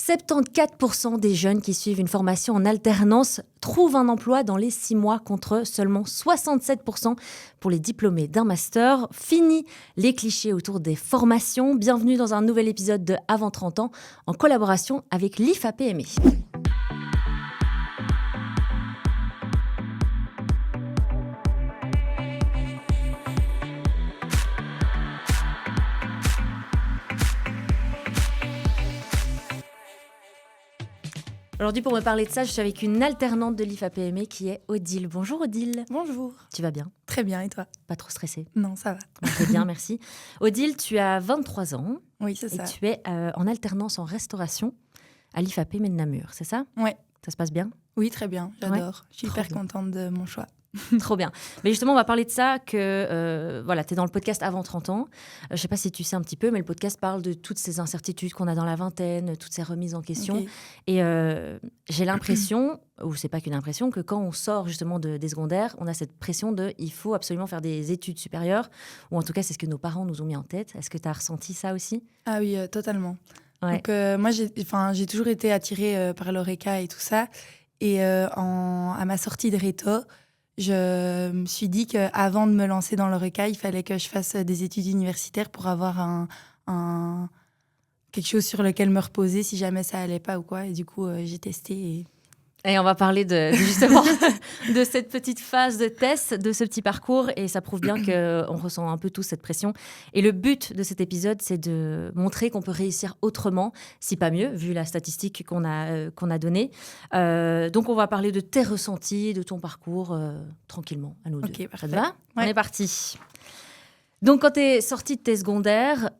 74% des jeunes qui suivent une formation en alternance trouvent un emploi dans les 6 mois contre seulement 67% pour les diplômés d'un master. Fini les clichés autour des formations. Bienvenue dans un nouvel épisode de Avant 30 ans en collaboration avec l'IFAPME. Aujourd'hui, pour me parler de ça, je suis avec une alternante de l'IFAPME qui est Odile. Bonjour Odile. Bonjour. Tu vas bien? Très bien, et toi? Pas trop stressée? Non, ça va. Très bien, merci. Odile, tu as 23 ans. Oui, c'est ça. Et tu es en alternance en restauration à l'IFAPME de Namur, c'est ça? Ouais. Ça se passe bien? Oui, très bien, j'adore. Ouais. Je suis hyper contente de mon choix. Trop bien. Mais justement, on va parler de ça, que tu es dans le podcast Avant 30 ans. Je ne sais pas si tu sais un petit peu, mais le podcast parle de toutes ces incertitudes qu'on a dans la vingtaine, toutes ces remises en question. Okay. Et j'ai l'impression, ou c'est pas qu'une impression, que quand on sort justement des secondaires, on a cette pression de il faut absolument faire des études supérieures, ou en tout cas, c'est ce que nos parents nous ont mis en tête. Est-ce que tu as ressenti ça aussi? Ah oui, totalement. Ouais. Donc, moi, j'ai toujours été attirée par l'Horeca et tout ça. Et à ma sortie de Réto, je me suis dit qu'avant de me lancer dans l'Horeca, il fallait que je fasse des études universitaires pour avoir quelque chose sur lequel me reposer si jamais ça allait pas ou quoi. Et du coup, j'ai testé. Et on va parler justement de cette petite phase de test, de ce petit parcours. Et ça prouve bien qu'on ressent un peu tous cette pression. Et le but de cet épisode, c'est de montrer qu'on peut réussir autrement, si pas mieux, vu la statistique qu'on a donnée. Donc, on va parler de tes ressentis, de ton parcours, tranquillement, à nous deux. Ok, parfait. Ça te va? Ouais. On est parti. Donc, quand tu es sortie de tes secondaires...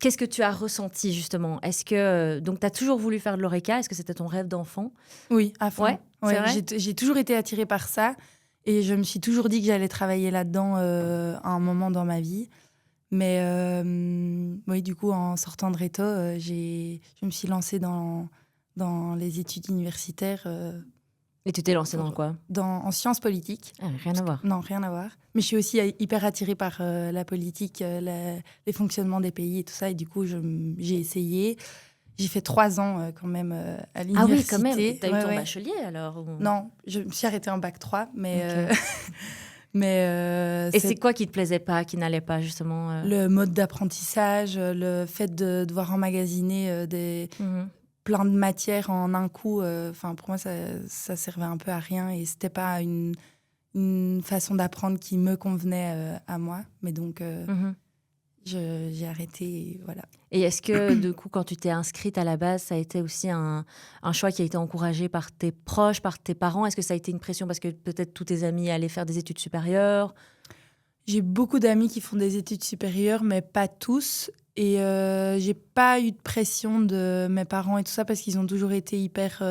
qu'est-ce que tu as ressenti, justement? Est-ce que donc tu as toujours voulu faire de l'Horeca? Est-ce que c'était ton rêve d'enfant? Oui, à fond. Ouais, c'est vrai? J'ai toujours été attirée par ça et je me suis toujours dit que j'allais travailler là-dedans à un moment dans ma vie. Mais oui, du coup, en sortant de Réto, je me suis lancée dans les études universitaires. Et tu t'es lancée dans quoi? En sciences politiques. Ah, rien à voir. Non, rien à voir. Mais je suis aussi hyper attirée par la politique, les fonctionnements des pays et tout ça. Et du coup, j'ai essayé. J'ai fait 3 ans quand même à l'université. Ah oui, quand même. T'as eu ton bachelier alors ou... Non, je me suis arrêtée en bac 3. Mais, Et c'est quoi qui te plaisait pas, qui n'allait pas justement Le mode d'apprentissage, le fait de devoir emmagasiner plein de matières en un coup. Pour moi, ça servait un peu à rien et c'était pas une façon d'apprendre qui me convenait à moi. Mais donc, j'ai arrêté et voilà. Et est-ce que, du coup, quand tu t'es inscrite à la base, ça a été aussi un choix qui a été encouragé par tes proches, par tes parents? Est-ce que ça a été une pression parce que peut-être tous tes amis allaient faire des études supérieures? J'ai beaucoup d'amis qui font des études supérieures, mais pas tous. Et j'ai pas eu de pression de mes parents et tout ça parce qu'ils ont toujours été hyper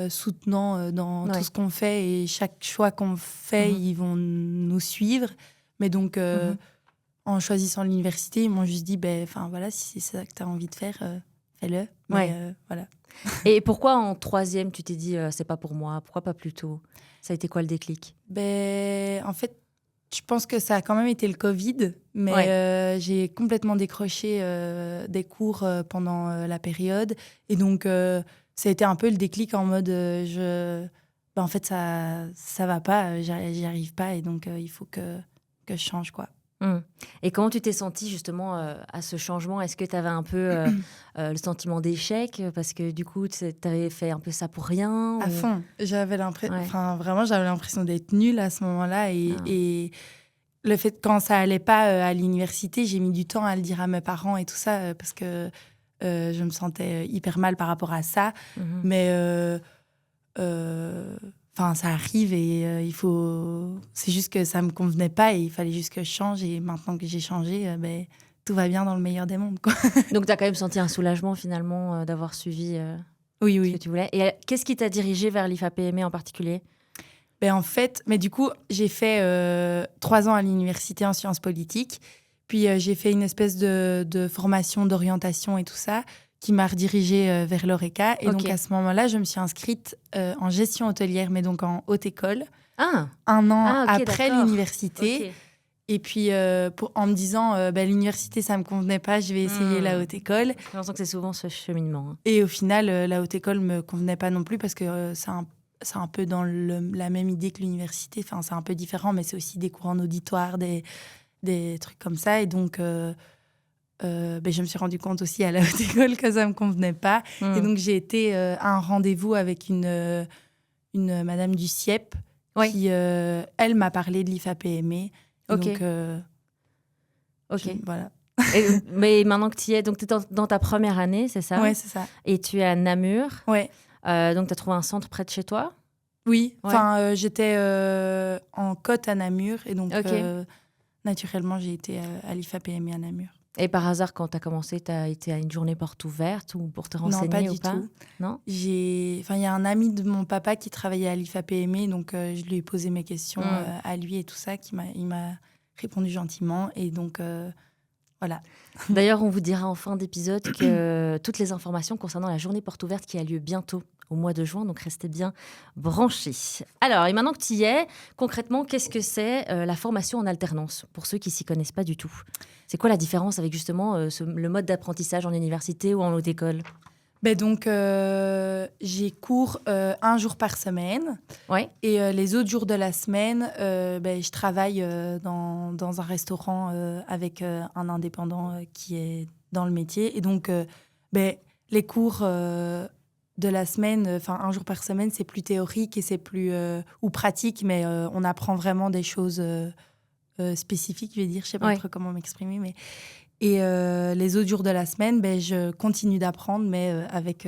soutenants dans tout ce qu'on fait. Et chaque choix qu'on fait, ils vont nous suivre. Mais donc, en choisissant l'université, ils m'ont juste dit, voilà, si c'est ça que tu as envie de faire, fais-le. Mais, voilà. Et pourquoi en 3e, tu t'es dit, c'est pas pour moi? Pourquoi pas plus tôt? Ça a été quoi le déclic? En fait, je pense que ça a quand même été le Covid, mais j'ai complètement décroché des cours pendant la période. Et donc, ça a été un peu le déclic en mode, en fait, ça va pas, j'y arrive pas. Et donc, il faut que je change, quoi. Et comment tu t'es sentie justement à ce changement? Est-ce que tu avais un peu le sentiment d'échec parce que du coup tu avais fait un peu ça pour rien? À fond, j'avais l'impression d'être nulle à ce moment-là et le fait quand ça allait pas à l'université, j'ai mis du temps à le dire à mes parents et tout ça parce que je me sentais hyper mal par rapport à ça, mais ça arrive et c'est juste que ça me convenait pas et il fallait juste que je change. Et maintenant que j'ai changé, tout va bien dans le meilleur des mondes, quoi. Donc, tu as quand même senti un soulagement, finalement, d'avoir suivi oui. ce que tu voulais. Et qu'est-ce qui t'a dirigée vers l'IFAPME en particulier? En fait, du coup, j'ai fait 3 ans à l'université en sciences politiques. Puis, j'ai fait une espèce de formation d'orientation et tout ça qui m'a redirigée vers l'Horeca. Et donc, à ce moment-là, je me suis inscrite en gestion hôtelière, mais donc en haute école. Un an après l'université. Et puis, en me disant, l'université, ça me convenait pas, je vais essayer la haute école. J'ai l'impression que c'est souvent ce cheminement. Hein. Et au final, la haute école me convenait pas non plus parce que c'est un peu dans la même idée que l'université. Enfin, c'est un peu différent, mais c'est aussi des cours en auditoire, des trucs comme ça. Et donc, je me suis rendu compte aussi à la haute école que ça me convenait pas. Et donc, j'ai été à un rendez-vous avec une madame du CIEP qui, elle, m'a parlé de l'IFAPME. Ok. Donc, voilà. Mais maintenant que tu y es, donc tu es dans ta première année, c'est ça? Oui, c'est ça. Et tu es à Namur. Oui. Donc tu as trouvé un centre près de chez toi? Oui. Ouais. Enfin, j'étais en côte à Namur. Et donc, naturellement, j'ai été à l'IFAPME à Namur. Et par hasard, quand tu as commencé, tu as été à une journée porte ouverte ou pour te renseigner? Non, pas ou du pas tout. Non. Il y a un ami de mon papa qui travaillait à l'IFAPME, donc je lui ai posé mes questions à lui et tout ça, il m'a répondu gentiment. Et donc, voilà. D'ailleurs, on vous dira en fin d'épisode que toutes les informations concernant la journée porte ouverte qui a lieu bientôt au mois de juin, donc restez bien branchés. Alors, et maintenant que tu y es, concrètement, qu'est-ce que c'est la formation en alternance pour ceux qui s'y connaissent pas du tout? C'est quoi la différence avec justement le mode d'apprentissage en université ou en haute école? Donc, j'ai cours un jour par semaine. Ouais. Et les autres jours de la semaine, je travaille dans un restaurant avec un indépendant qui est dans le métier. Et donc, les cours de la semaine, un jour par semaine, c'est plus théorique et c'est plus ou pratique, mais on apprend vraiment des choses spécifiques, je vais dire. Je sais pas trop comment m'exprimer, mais... Et les autres jours de la semaine, je continue d'apprendre, mais avec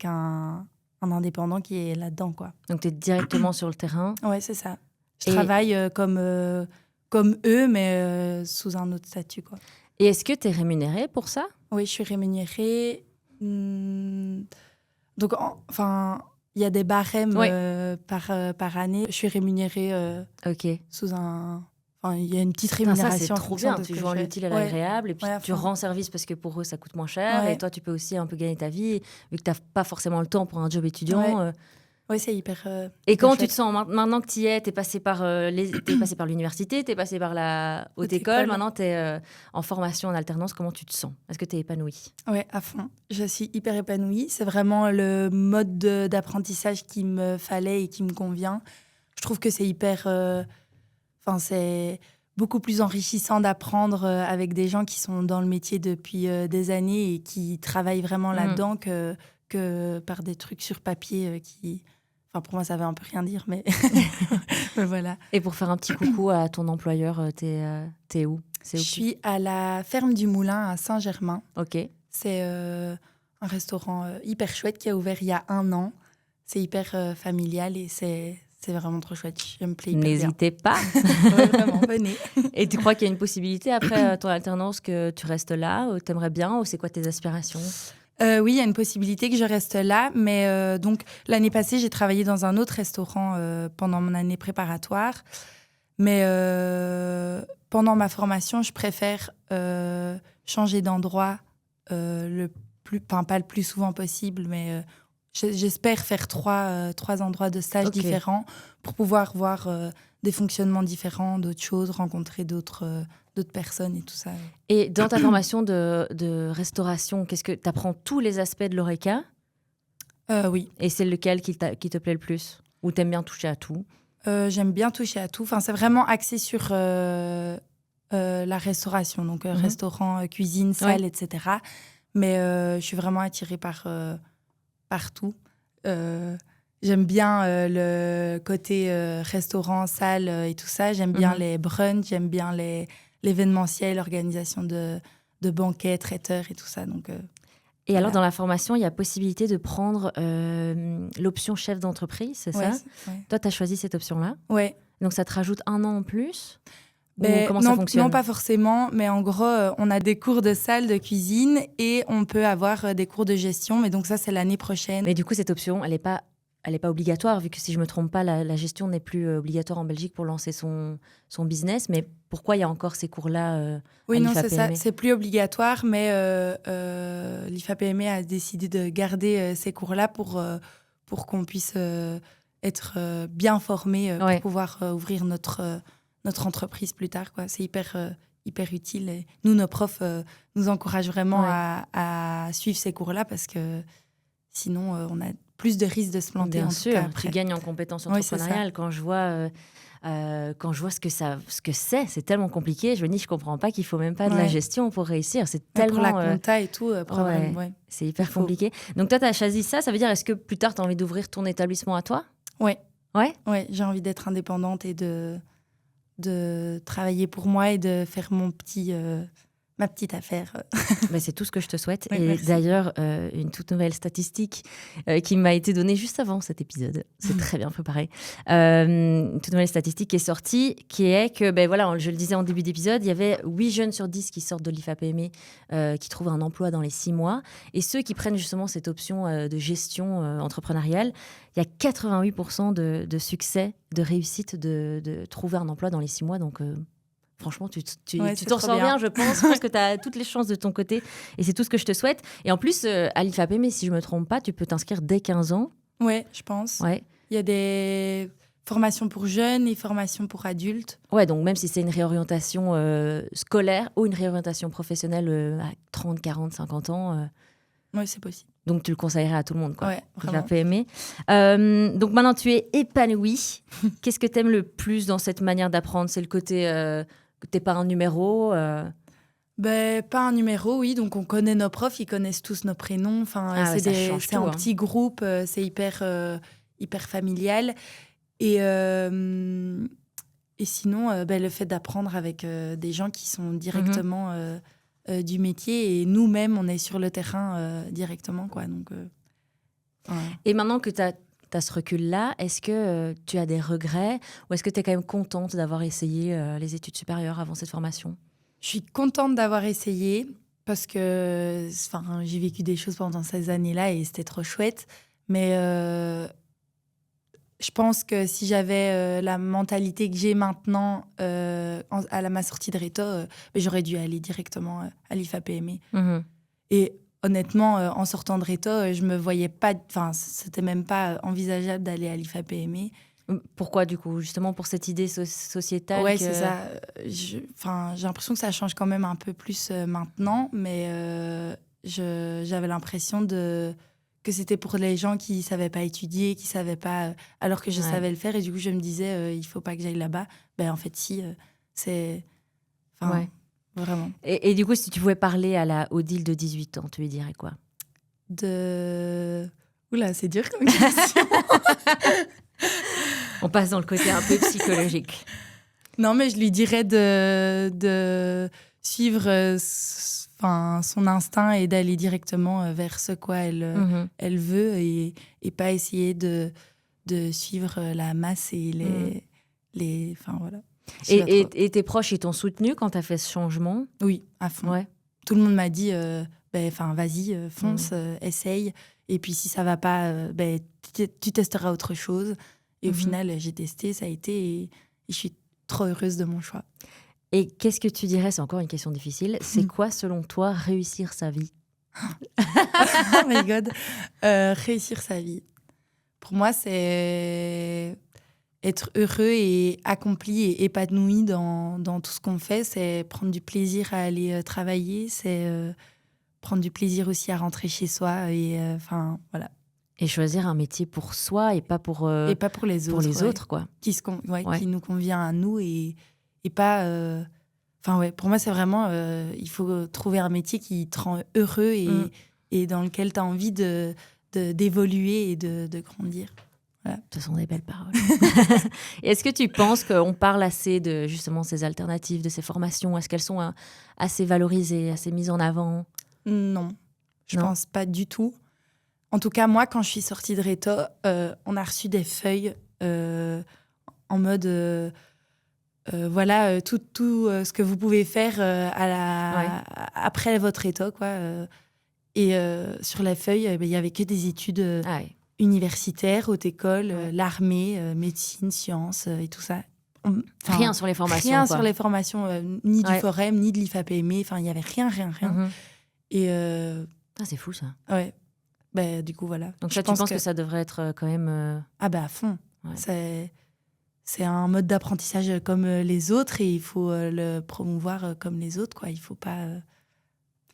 un indépendant qui est là-dedans, quoi. Donc, tu es directement sur le terrain? Ouais, c'est ça. Je travaille comme eux, mais sous un autre statut, quoi. Et est-ce que tu es rémunérée pour ça? Oui, je suis rémunérée. Donc, il y a des barèmes par année. Je suis rémunérée sous un... il y a une petite rémunération. Ça, c'est trop bien. Tu joues l'utile à l'agréable et puis tu rends service parce que pour eux, ça coûte moins cher. Et toi, tu peux aussi un peu gagner ta vie vu que tu n'as pas forcément le temps pour un job étudiant. Oui, c'est hyper... et comment tu te sens maintenant que tu y es? Tu es passé par l'université, tu es passé par la haute école. Maintenant, tu es en formation en alternance. Comment tu te sens? Est-ce que tu es épanouie? Oui, à fond. Je suis hyper épanouie. C'est vraiment le mode d'apprentissage qu'il me fallait et qui me convient. Je trouve que c'est hyper... c'est beaucoup plus enrichissant d'apprendre avec des gens qui sont dans le métier depuis des années et qui travaillent vraiment là-dedans que par des trucs sur papier qui... pour moi, ça veut un peu rien dire, mais voilà. Et pour faire un petit coucou à ton employeur, t'es où? Je suis à la ferme du Moulin à Saint-Germain. Ok. C'est un restaurant hyper chouette qui a ouvert il y a 1 an. C'est hyper familial et c'est vraiment trop chouette. Je me plais hyper bien. N'hésitez pas. Vraiment, venez. Et tu crois qu'il y a une possibilité après ton alternance que tu restes là? T'aimerais bien? Ou c'est quoi tes aspirations? Oui, il y a une possibilité que je reste là. Mais donc, l'année passée, j'ai travaillé dans un autre restaurant pendant mon année préparatoire. Mais pendant ma formation, je préfère changer d'endroit pas le plus souvent possible, mais... j'espère faire 3 endroits de stage différents pour pouvoir voir des fonctionnements différents, d'autres choses, rencontrer d'autres personnes et tout ça. Et dans ta formation de restauration, qu'est-ce que tu apprends tous les aspects de l'horeca? Oui. Et c'est lequel qui te plaît le plus? Ou t'aimes bien toucher à tout? J'aime bien toucher à tout. C'est vraiment axé sur la restauration, donc restaurant, cuisine, salle, etc. Mais je suis vraiment attirée partout. J'aime bien le côté restaurant, salle et tout ça. J'aime bien les brunchs, j'aime bien l'événementiel, l'organisation de banquets, traiteurs et tout ça. Donc, et alors, dans la formation, il y a possibilité de prendre l'option chef d'entreprise, c'est ça? Toi, tu as choisi cette option-là? Oui. Donc, ça te rajoute 1 an en plus? Comment ça fonctionne? Non, pas forcément, mais en gros, on a des cours de salle, de cuisine et on peut avoir des cours de gestion. Mais donc ça, c'est l'année prochaine. Mais du coup, cette option, elle n'est pas obligatoire, vu que si je ne me trompe pas, la gestion n'est plus obligatoire en Belgique pour lancer son business. Mais pourquoi il y a encore ces cours-là Oui, non, c'est ça. C'est plus obligatoire, mais l'IFAPME a décidé de garder ces cours-là pour qu'on puisse être bien formé pour pouvoir ouvrir notre notre entreprise plus tard, quoi. C'est hyper utile. Et nous, nos profs nous encouragent vraiment à suivre ces cours-là parce que sinon, on a plus de risques de se planter. Bien en sûr, tout cas, après. tu gagnes en compétences entrepreneuriales. Quand je vois ce que c'est tellement compliqué. Je me dis, je comprends pas qu'il faut même pas de la gestion pour réussir. C'est tellement pour la compta et tout, c'est hyper compliqué. Donc toi, tu as choisi ça. Ça veut dire, est-ce que plus tard, tu as envie d'ouvrir ton établissement à toi? Ouais, j'ai envie d'être indépendante et de travailler pour moi et de faire ma petite affaire. C'est tout ce que je te souhaite. Oui, et merci. D'ailleurs, une toute nouvelle statistique qui m'a été donnée juste avant cet épisode. C'est très bien préparé. Une toute nouvelle statistique qui est sortie, qui est que, je le disais en début d'épisode, il y avait 8 jeunes sur 10 qui sortent de l'IFAPME qui trouvent un emploi dans les 6 mois. Et ceux qui prennent justement cette option de gestion entrepreneuriale, il y a 88% de succès, de réussite de trouver un emploi dans les 6 mois. Donc, franchement, tu t'en sors bien, je pense. Je pense que tu as toutes les chances de ton côté. Et c'est tout ce que je te souhaite. Et en plus, à l'IFAPME, si je ne me trompe pas, tu peux t'inscrire dès 15 ans. Oui, je pense. Ouais. Il y a des formations pour jeunes et formations pour adultes. Ouais, donc même si c'est une réorientation scolaire ou une réorientation professionnelle à 30, 40, 50 ans... Oui, c'est possible. Donc, tu le conseillerais à tout le monde, quoi. Ouais, vraiment. l'IFAPME. Donc, maintenant, tu es épanouie. Qu'est-ce que tu aimes le plus dans cette manière d'apprendre? C'est le côté que tu n'es pas un numéro Pas un numéro, oui. Donc, on connaît nos profs, ils connaissent tous nos prénoms. Enfin, c'est en petit groupe, c'est hyper familial. Et sinon, le fait d'apprendre avec des gens qui sont directement du métier. Et nous-mêmes, on est sur le terrain directement, quoi. Donc, Et maintenant que tu as ce recul-là, est-ce que tu as des regrets ou est-ce que tu es quand même contente d'avoir essayé les études supérieures avant cette formation? Je suis contente d'avoir essayé parce que j'ai vécu des choses pendant ces années-là et c'était trop chouette. Mais je pense que si j'avais la mentalité que j'ai maintenant à ma sortie de Réto, j'aurais dû aller directement à l'IFAPME. Mmh. Et honnêtement, en sortant de Réto, je me voyais pas... Enfin, c'était même pas envisageable d'aller à l'IFAPME. Pourquoi, du coup? Justement pour cette idée sociétale? Ouais, c'est ça. J'ai l'impression que ça change quand même un peu plus maintenant, mais j'avais l'impression que c'était pour les gens qui savaient pas étudier, qui savaient pas... alors que je savais le faire, et du coup, je me disais, il faut pas que j'aille là-bas. En fait, si, c'est... Vraiment. Et du coup, si tu pouvais parler à la Odile de 18 ans, tu lui dirais quoi? Oula, c'est dur comme question. On passe dans le côté un peu psychologique. Non, mais je lui dirais de suivre son instinct et d'aller directement vers ce quoi elle veut et pas essayer de suivre la masse et les voilà. Et tes proches, ils t'ont soutenu quand tu as fait ce changement? Oui, à fond. Ouais. Tout le monde m'a dit vas-y, fonce, essaye. Et puis si ça va pas, tu testeras autre chose. Et au final, j'ai testé, ça a été, et je suis trop heureuse de mon choix. Et qu'est-ce que tu dirais, c'est encore une question difficile, c'est quoi selon toi réussir sa vie? Oh my God. Réussir sa vie. Pour moi, c'est être heureux et accompli et épanoui dans tout ce qu'on fait. C'est prendre du plaisir à aller travailler, c'est prendre du plaisir aussi à rentrer chez soi. Et voilà. Et choisir un métier pour soi et pas pour les autres. Pour les autres, quoi. Qui nous convient à nous et pas... pour moi, c'est vraiment... il faut trouver un métier qui te rend heureux et dans lequel tu as envie d'évoluer et de grandir. Voilà. Ce sont des belles paroles. Est-ce que tu penses qu'on parle assez de justement ces alternatives, de ces formations? Est-ce qu'elles sont assez valorisées, assez mises en avant? Non, je pense pas du tout. En tout cas, moi, quand je suis sortie de Réto, on a reçu des feuilles en mode... voilà, tout ce que vous pouvez faire après votre Réto, quoi. Et sur la feuille, il n'y avait que des études universitaires, haute école, l'armée, médecine, sciences et tout ça. Rien sur les formations. Rien sur les formations, ni du Forem, ni de l'IFAPME. Enfin, il n'y avait rien. Et c'est fou, ça. Ouais. Du coup, voilà. Donc tu penses que ça devrait être quand même... à fond. Ouais. c'est un mode d'apprentissage comme les autres et il faut le promouvoir comme les autres, quoi. Il faut pas...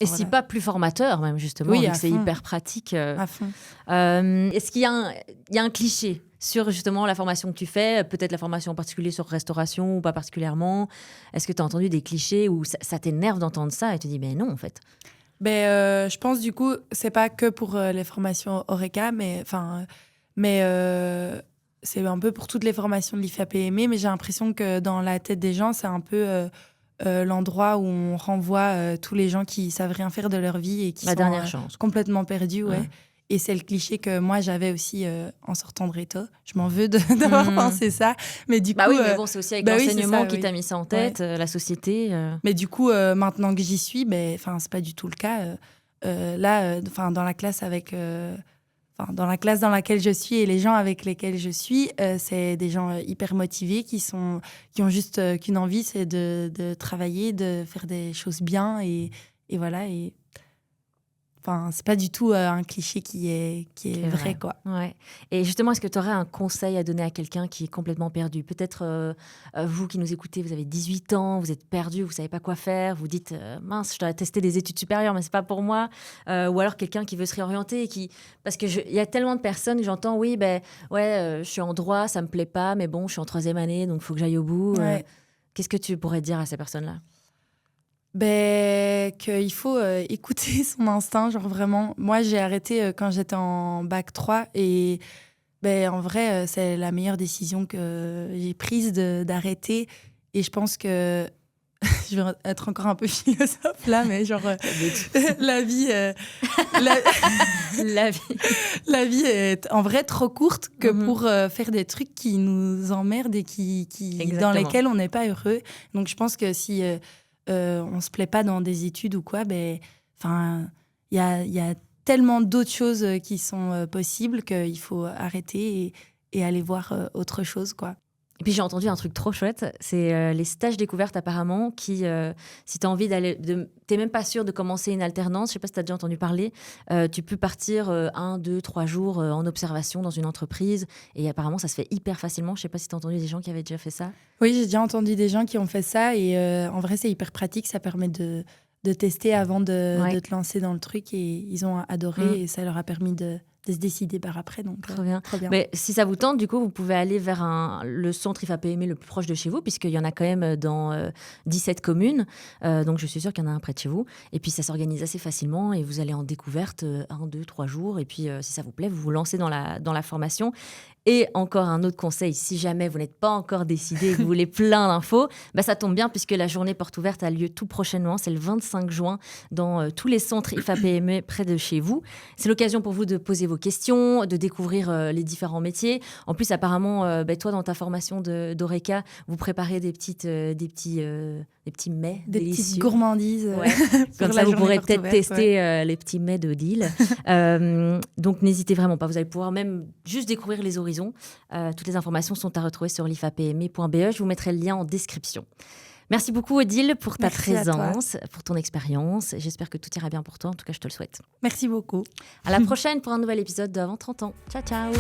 et si pas plus formateur, même, justement, Oui, vu que c'est hyper pratique. À fond. Est-ce qu'il y a un cliché sur, justement, la formation que tu fais, peut-être la formation en particulier sur restauration ou pas particulièrement? Est-ce que tu as entendu des clichés où ça t'énerve d'entendre ça et tu te dis, mais non, en fait? Je pense, du coup, c'est pas que pour les formations Horeca, mais c'est un peu pour toutes les formations de l'IFAPME, mais j'ai l'impression que dans la tête des gens, c'est un peu l'endroit où on renvoie tous les gens qui savent rien faire de leur vie et qui La sont dernière chance. complètement perdus. Ouais. Et c'est le cliché que moi, j'avais aussi en sortant de Réto. Je m'en veux d'avoir pensé ça. Mais du coup, oui, mais bon, c'est aussi avec l'enseignement qui t'a mis ça en tête, la société. Mais du coup, maintenant que j'y suis, c'est pas du tout le cas. Dans la classe dans la classe dans laquelle je suis et les gens avec lesquels je suis, c'est des gens hyper motivés qui ont juste qu'une envie, c'est de travailler, de faire des choses bien et voilà. Et c'est pas du tout un cliché qui est vrai, quoi. Ouais. Et justement, est-ce que tu aurais un conseil à donner à quelqu'un qui est complètement perdu? Peut-être vous qui nous écoutez, vous avez 18 ans, vous êtes perdu, vous savez pas quoi faire, vous dites mince, je dois tester des études supérieures, mais c'est pas pour moi. Ou alors quelqu'un qui veut se réorienter, parce que il y a tellement de personnes que j'entends, oui, je suis en droit, ça me plaît pas, mais bon, je suis en 3e année, donc il faut que j'aille au bout. Ouais. Qu'est-ce que tu pourrais dire à ces personnes-là? Qu'il faut écouter son instinct, genre vraiment. Moi, j'ai arrêté quand j'étais en bac 3 et en vrai, c'est la meilleure décision que j'ai prise d'arrêter. Et je pense que je vais être encore un peu philosophe là, mais genre la vie la vie est en vrai trop courte que pour faire des trucs qui nous emmerdent et dans lesquels on n'est pas heureux. Donc je pense que si on se plaît pas dans des études ou quoi, il y a tellement d'autres choses qui sont possibles qu'il faut arrêter et aller voir autre chose, quoi. Et puis j'ai entendu un truc trop chouette, c'est les stages découvertes apparemment qui, si tu as envie d'aller, t'es même pas sûr de commencer une alternance, je sais pas si tu as déjà entendu parler, tu peux partir 1, 2, 3 jours en observation dans une entreprise et apparemment ça se fait hyper facilement. Je sais pas si tu as entendu des gens qui avaient déjà fait ça. Oui, j'ai déjà entendu des gens qui ont fait ça et en vrai c'est hyper pratique, ça permet de tester avant de te lancer dans le truc et ils ont adoré et ça leur a permis de se décider par après. Donc, trop bien. Mais si ça vous tente, du coup, vous pouvez aller vers le centre IFAPME le plus proche de chez vous, puisqu'il y en a quand même dans 17 communes. Donc, je suis sûre qu'il y en a un près de chez vous. Et puis, ça s'organise assez facilement et vous allez en découverte 1, 2, 3 jours. Et puis, si ça vous plaît, vous vous lancez dans la formation. Et encore un autre conseil, si jamais vous n'êtes pas encore décidé et que vous voulez plein d'infos, ça tombe bien puisque la journée porte ouverte a lieu tout prochainement. C'est le 25 juin dans tous les centres IFAPME près de chez vous. C'est l'occasion pour vous de poser vos questions, de découvrir les différents métiers. En plus, apparemment, toi, dans ta formation d'Horeca, vous préparez des petits mets délicieux. Des petites gourmandises. Ouais. Comme ça, vous pourrez peut-être tester les petits mets de Deal. Donc, n'hésitez vraiment pas. Vous allez pouvoir même juste découvrir les horizons. Toutes les informations sont à retrouver sur l'ifapme.be. Je vous mettrai le lien en description. Merci beaucoup, Odile, pour ta présence, pour ton expérience. J'espère que tout ira bien pour toi. En tout cas, je te le souhaite. Merci beaucoup. À la prochaine pour un nouvel épisode d'Avant 30 ans. Ciao, ciao.